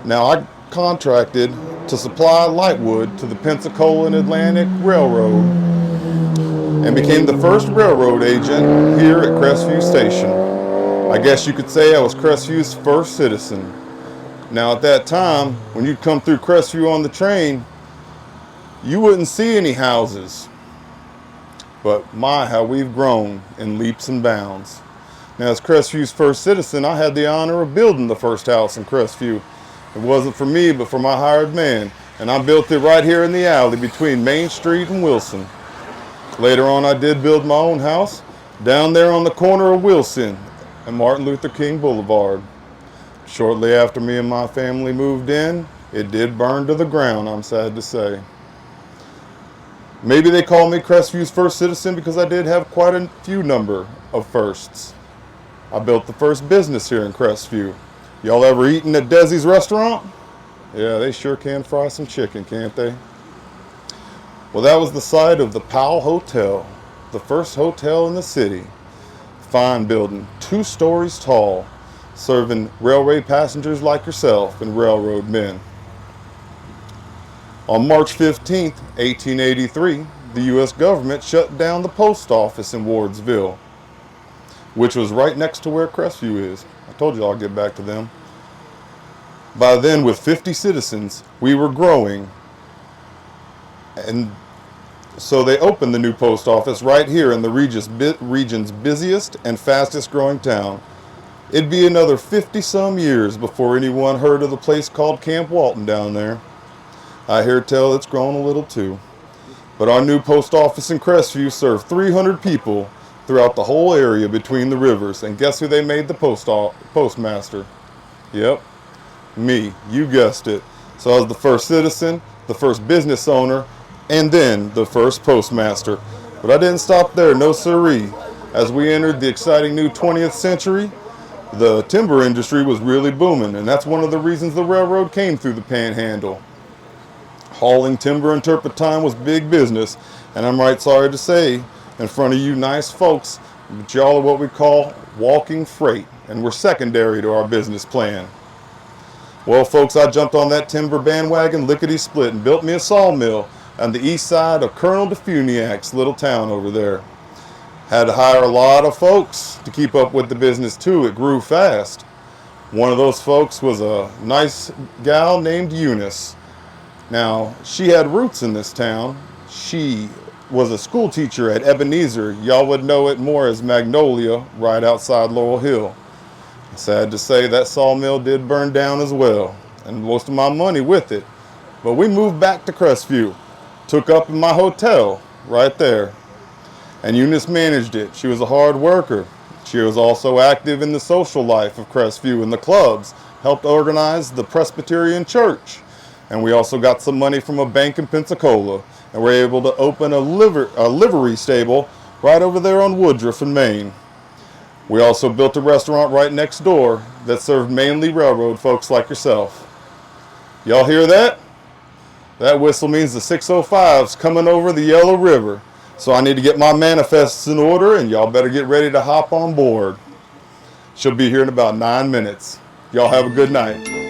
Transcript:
Now, I contracted to supply lightwood to the Pensacola and Atlantic Railroad and became the first railroad agent here at Crestview Station. I guess you could say I was Crestview's first citizen. Now, at that time, when you'd come through Crestview on the train, you wouldn't see any houses. But my, how we've grown in leaps and bounds. Now, as Crestview's first citizen, I had the honor of building the first house in Crestview. It wasn't for me, but for my hired man. And I built it right here in the alley between Main Street and Wilson. Later on, I did build my own house down there on the corner of Wilson and Martin Luther King Boulevard. Shortly after me and my family moved in, it did burn to the ground, I'm sad to say. Maybe they call me Crestview's first citizen because I did have quite a few number of firsts. I built the first business here in Crestview. Y'all ever eaten at Desi's restaurant? Yeah, they sure can fry some chicken, can't they? Well, that was the site of the Powell Hotel, the first hotel in the city. Fine building, 2 stories tall, serving railway passengers like yourself and railroad men. On March 15, 1883, the U.S. government shut down the post office in Wardsville, which was right next to where Crestview is. I told you I'll get back to them. By then, with 50 citizens, we were growing, and so they opened the new post office right here in the region's busiest and fastest growing town. It'd be another 50-some years before anyone heard of the place called Camp Walton down there. I hear tell it's grown a little too. But our new post office in Crestview served 300 people throughout the whole area between the rivers. And guess who they made the postmaster? Yep, me. You guessed it. So I was the first citizen, the first business owner, and then the first postmaster. But I didn't stop there, no siree. As we entered the exciting new 20th century, the timber industry was really booming, and that's one of the reasons the railroad came through the Panhandle. Hauling timber in turpentine was big business, and I'm right sorry to say, in front of you nice folks, but y'all are what we call walking freight, and we're secondary to our business plan. Well, folks, I jumped on that timber bandwagon lickety-split and built me a sawmill on the east side of Colonel DeFuniak's little town over there. Had to hire a lot of folks to keep up with the business too. It grew fast. One of those folks was a nice gal named Eunice. Now, she had roots in this town. She was a school teacher at Ebenezer. Y'all would know it more as Magnolia, right outside Laurel Hill. Sad to say, that sawmill did burn down as well, and most of my money with it. But we moved back to Crestview, took up in my hotel right there. And Eunice managed it. She was a hard worker. She was also active in the social life of Crestview and the clubs, helped organize the Presbyterian Church. And we also got some money from a bank in Pensacola, and were able to open a livery stable right over there on Woodruff in Maine. We also built a restaurant right next door that served mainly railroad folks like yourself. Y'all hear that? That whistle means the 605's coming over the Yellow River. So I need to get my manifests in order, and y'all better get ready to hop on board. She'll be here in about 9 minutes. Y'all have a good night.